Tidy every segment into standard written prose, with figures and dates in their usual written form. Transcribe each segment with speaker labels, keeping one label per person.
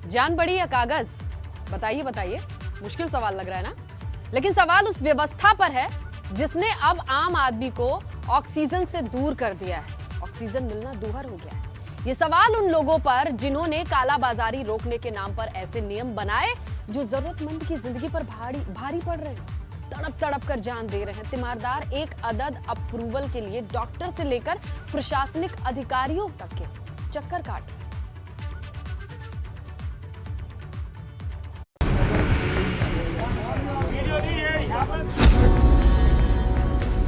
Speaker 1: जान बड़ी या कागज? बताइए बताइए, मुश्किल सवाल लग रहा है ना? लेकिन सवाल उस व्यवस्था पर है जिसने अब आम आदमी को ऑक्सीजन से दूर कर दिया है। ऑक्सीजन मिलना दूभर हो गया है। ये सवाल उन लोगों पर जिन्होंने कालाबाजारी रोकने के नाम पर ऐसे नियम बनाए जो जरूरतमंद की जिंदगी पर भारी पड़ रहे हैं, तड़प तड़प कर जान दे रहे हैं। तीमारदार एक अदद अप्रूवल के लिए डॉक्टर से लेकर प्रशासनिक अधिकारियों तक के चक्कर काट रहे हैं।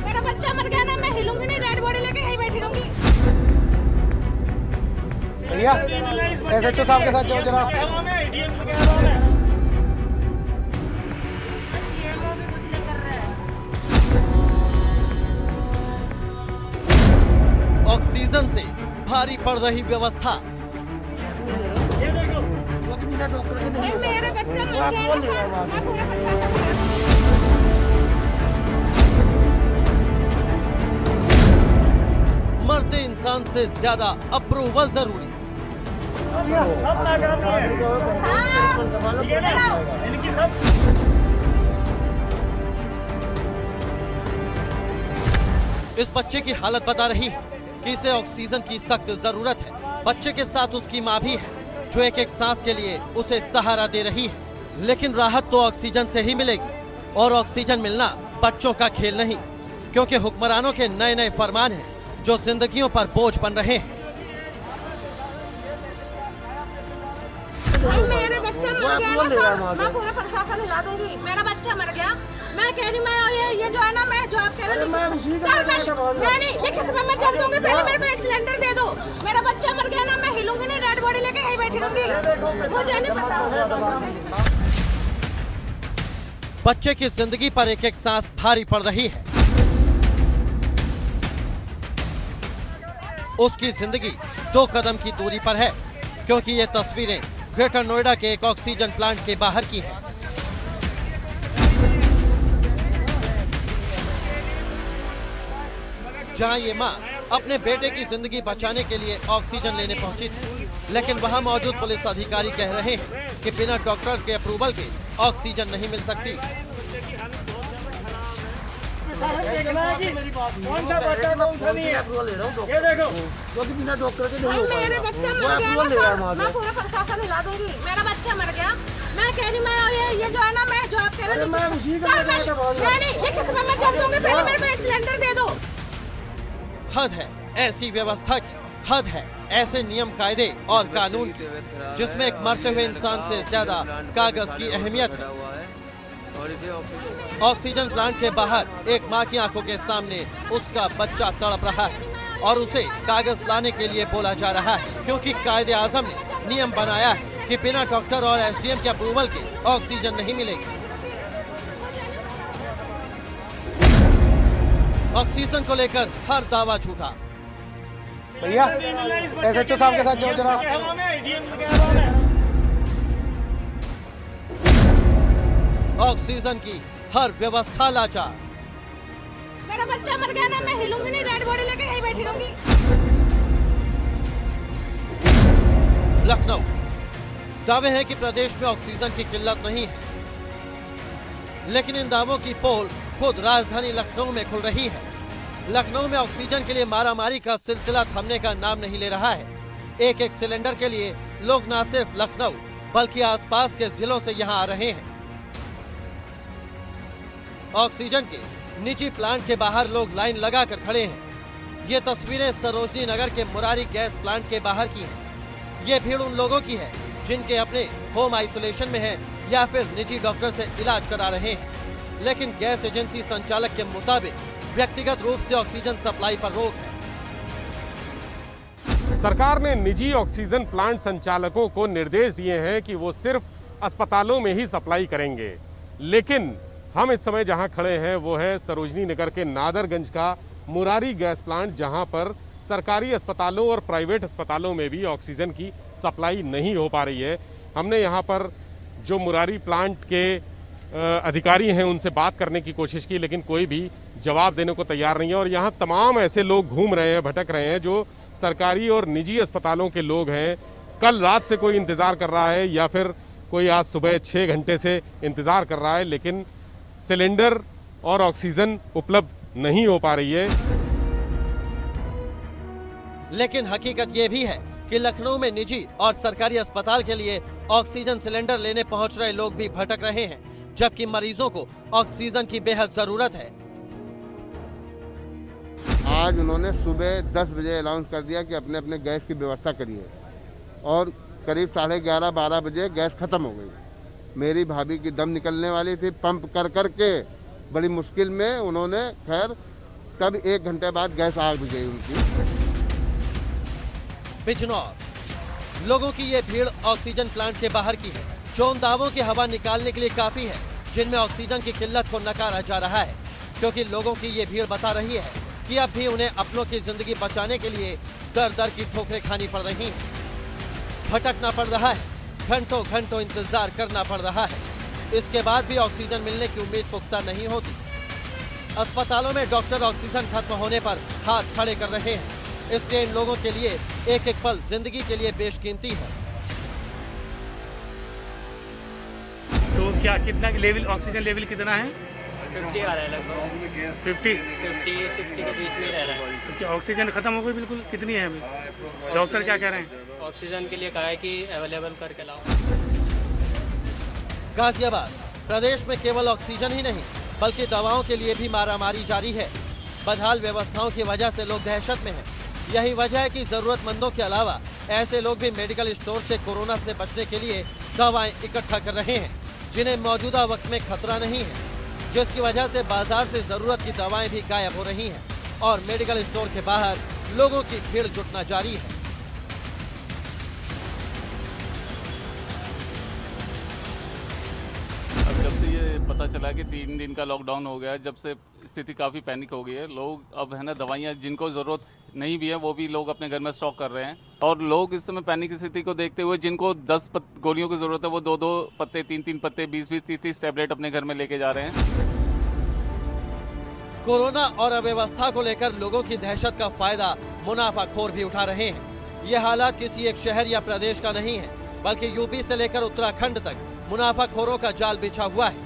Speaker 2: मेरा बच्चा मर गया ना, मैं हिलूंगी नहीं, डेड बॉडी लेके यहीं बैठी रहूंगी।
Speaker 3: भैया एसएचओ साहब के साथ जाओ जरा।
Speaker 2: सीएमओ भी कुछ नहीं कर रहा है।
Speaker 4: ऑक्सीजन से भारी पड़ रही व्यवस्था।
Speaker 2: मेरा बच्चा मर गया ना, मैं पूरा प्रशासन
Speaker 4: मरते इंसान से ज्यादा अप्रूवल जरूरी। इस बच्चे की हालत बता रही है कि इसे ऑक्सीजन की सख्त जरूरत है। बच्चे के साथ उसकी माँ भी है जो एक एक सांस के लिए उसे सहारा दे रही है। लेकिन राहत तो ऑक्सीजन से ही मिलेगी, और ऑक्सीजन मिलना बच्चों का खेल नहीं, क्योंकि हुक्मरानों के नए नए फरमान हैं जो जिंदगियों पर बोझ बन रहे हैं।
Speaker 2: मेरे बच्चा मर गया ना, मैं पूरा प्रशासन हिला दूंगी। मेरा बच्चा मर गया, मैं कह रही, मैं ये जो है ना, मैं जॉब कह रही हूँ सर, मैं नहीं लिखित में मैं चल दूंगी। पहले मेरे को एक सिलेंडर दे दो। मेरा बच्चा मर गया ना, मैं हिलूंगी नहीं, डेड बॉडी लेके यहीं बैठी रहूंगी। मुझे नहीं पता।
Speaker 4: बच्चे की जिंदगी पर एक एक सांस भारी पड़ रही है। उसकी जिंदगी 2 कदम की दूरी पर है, क्योंकि ये तस्वीरें ग्रेटर नोएडा के एक ऑक्सीजन प्लांट के बाहर की है। जहां ये मां अपने बेटे की जिंदगी बचाने के लिए ऑक्सीजन लेने पहुंची थी, लेकिन वहां मौजूद पुलिस अधिकारी कह रहे हैं कि बिना डॉक्टर के अप्रूवल के ऑक्सीजन नहीं मिल सकती।
Speaker 2: कौन सा बच्चा कौन सा नहीं है? ये देखो, क्योंकि बिना डॉक्टर के नहीं हो पाएगा। मेरे बच्चा मर गया ना, मैं पूरा प्रशासन हिला दूंगी। मेरा बच्चा मर गया, मैं कह रही, मैं ये जो है ना, मैं जॉब कह रही हूँ सर, मैं नहीं लिखित में मैं चल दूंगी। पहले मेरे को एक सिलेंडर दे दो।
Speaker 4: हद है ऐसी व्यवस्था की, हद है ऐसे नियम कायदे और कानून की, जिसमें एक मरते हुए इंसान से ज्यादा कागज की अहमियत है। ऑक्सीजन प्लांट के बाहर एक मां की आंखों के सामने उसका बच्चा तड़प रहा है, और उसे कागज लाने के लिए बोला जा रहा है, क्योंकि कायदे आजम ने नियम बनाया है कि बिना डॉक्टर और एसडीएम के अप्रूवल के ऑक्सीजन नहीं मिलेगी। ऑक्सीजन को लेकर हर दावा झूठा।
Speaker 3: भैया एसएचओ साहब के साथ जाओ जरा।
Speaker 4: ऑक्सीजन की हर व्यवस्था लाचार।
Speaker 2: मेरा बच्चा मर गया ना, मैं हिलूंगी नहीं, डेड बॉडी लेके यहीं बैठी रहूंगी।
Speaker 4: लखनऊ दावे हैं कि प्रदेश में ऑक्सीजन की किल्लत नहीं है, लेकिन इन दावों की पोल खुद राजधानी लखनऊ में खुल रही है। लखनऊ में ऑक्सीजन के लिए मारामारी का सिलसिला थमने का नाम नहीं ले रहा है। एक एक सिलेंडर के लिए लोग न सिर्फ लखनऊ बल्कि आसपास के जिलों से यहां आ रहे हैं। ऑक्सीजन के निजी प्लांट के बाहर लोग लाइन लगाकर खड़े हैं। ये तस्वीरें सरोजनी नगर के मुरारी गैस प्लांट के बाहर की हैं। ये भीड़ उन लोगों की है जिनके अपने होम आइसोलेशन में हैं या फिर निजी डॉक्टर से इलाज करा रहे हैं। लेकिन गैस एजेंसी संचालक के मुताबिक व्यक्तिगत रूप से ऑक्सीजन सप्लाई पर रोक है।
Speaker 5: सरकार ने निजी ऑक्सीजन प्लांट संचालकों को निर्देश दिए हैं कि वो सिर्फ अस्पतालों में ही सप्लाई करेंगे, लेकिन हम इस समय जहां खड़े हैं वो है सरोजनी नगर के नादरगंज का मुरारी गैस प्लांट, जहां पर सरकारी अस्पतालों और प्राइवेट अस्पतालों में भी ऑक्सीजन की सप्लाई नहीं हो पा रही है। हमने यहां पर जो मुरारी प्लांट के अधिकारी हैं उनसे बात करने की कोशिश की, लेकिन कोई भी जवाब देने को तैयार नहीं है। और यहाँ तमाम ऐसे लोग घूम रहे हैं, भटक रहे हैं, जो सरकारी और निजी अस्पतालों के लोग हैं, कल रात से कोई इंतज़ार कर रहा है या फिर कोई आज सुबह 6 घंटे से इंतज़ार कर रहा है, लेकिन सिलेंडर और ऑक्सीजन उपलब्ध नहीं हो पा रही है।
Speaker 4: लेकिन हकीकत ये भी है कि लखनऊ में निजी और सरकारी अस्पताल के लिए ऑक्सीजन सिलेंडर लेने पहुंच रहे लोग भी भटक रहे हैं, जबकि मरीजों को ऑक्सीजन की बेहद जरूरत है।
Speaker 6: आज उन्होंने सुबह 10 बजे अनाउंस कर दिया कि अपने अपने गैस की व्यवस्था करिए और करीब 11:30-12 बजे गैस ख़त्म हो गई। मेरी भाभी की दम निकलने वाली थी, पंप कर कर के बड़ी मुश्किल में उन्होंने खैर तब 1 घंटे बाद गैस आ भी गई उनकी।
Speaker 4: बिजनौर लोगों की ये भीड़ ऑक्सीजन प्लांट के बाहर की है, जो उन दावों की हवा निकालने के लिए काफी है जिनमें ऑक्सीजन की किल्लत को नकारा जा रहा है, क्योंकि लोगों की ये भीड़ बता रही है कि अब भी उन्हें अपनों की जिंदगी बचाने के लिए दर दर की ठोकरें खानी पड़ रही हैं, भटकना पड़ रहा है, घंटों घंटों इंतजार करना पड़ रहा है। इसके बाद भी ऑक्सीजन मिलने की उम्मीद पुख्ता नहीं होती। अस्पतालों में डॉक्टर ऑक्सीजन खत्म होने पर हाथ खड़े कर रहे हैं, इसलिए इन लोगों के लिए एक एक पल जिंदगी के लिए बेशकीमती है।
Speaker 7: तो क्या कितना लेवल ऑक्सीजन लेवल कितना है?
Speaker 8: 50 आ रहा है लगभग 50-60 के बीच में रह रहा है।
Speaker 7: तो क्या ऑक्सीजन खत्म हो गई बिल्कुल? कितनी है अभी? डॉक्टर क्या कह रहे हैं?
Speaker 8: ऑक्सीजन के लिए कहा है कि अवेलेबल करके लाओ।
Speaker 4: गाजियाबाद प्रदेश में केवल ऑक्सीजन ही नहीं बल्कि दवाओं के लिए भी मारामारी जारी है। बदहाल व्यवस्थाओं की वजह से लोग दहशत में हैं। यही वजह है कि जरूरतमंदों के अलावा ऐसे लोग भी मेडिकल स्टोर से कोरोना से बचने के लिए दवाएं इकट्ठा कर रहे हैं, जिन्हें मौजूदा वक्त में खतरा नहीं है, जिसकी वजह से बाजार से जरूरत की दवाएं भी गायब हो रही हैं और मेडिकल स्टोर के बाहर लोगों की भीड़ जुटना जारी है।
Speaker 9: अब जब से ये पता चला कि 3 दिन का लॉकडाउन हो गया है, जब से स्थिति काफ़ी पैनिक हो गई है। लोग अब है ना दवाइयाँ जिनको ज़रूरत नहीं भी है वो भी लोग अपने घर में स्टॉक कर रहे हैं, और लोग इस समय पैनिक की स्थिति को देखते हुए जिनको 10 गोलियों की ज़रूरत है वो 2-2 पत्ते 3-3 पत्ते 20-20 30-30 टैबलेट अपने घर में लेके जा रहे हैं।
Speaker 4: कोरोना और अव्यवस्था को लेकर लोगों की दहशत का फायदा मुनाफाखोर भी उठा रहे हैं। ये हालात किसी एक शहर या प्रदेश का नहीं है, बल्कि यूपी से लेकर उत्तराखंड तक मुनाफाखोरों का जाल बिछा हुआ है।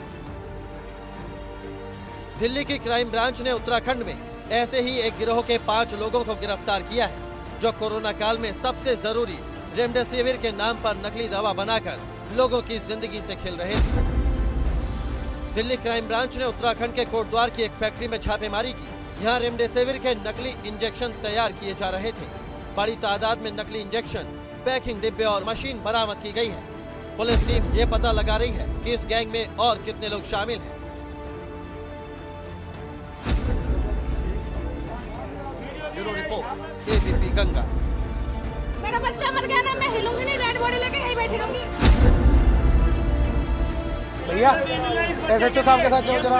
Speaker 4: दिल्ली की क्राइम ब्रांच ने उत्तराखंड में ऐसे ही एक गिरोह के 5 लोगों को गिरफ्तार किया है, जो कोरोना काल में सबसे जरूरी रेमडेसिविर के नाम पर नकली दवा बनाकर लोगों की जिंदगी से खेल रहे थे। दिल्ली क्राइम ब्रांच ने उत्तराखंड के कोटद्वार की एक फैक्ट्री में छापेमारी की। यहाँ रेमडेसिविर के नकली इंजेक्शन तैयार किए जा रहे थे। बड़ी तादाद में नकली इंजेक्शन, पैकिंग डिब्बे और मशीन बरामद की गई है। पुलिस टीम ये पता लगा रही है कि इस गैंग में और कितने लोग शामिल हैं। Bureau report, ABP Ganga.
Speaker 2: मेरा बच्चा मर गया ना, मैं हिलूंगी नहीं, डेड बॉडी लेके यहीं बैठी रहूंगी।
Speaker 3: भैया SHO साहब के साथ जाओ जरा।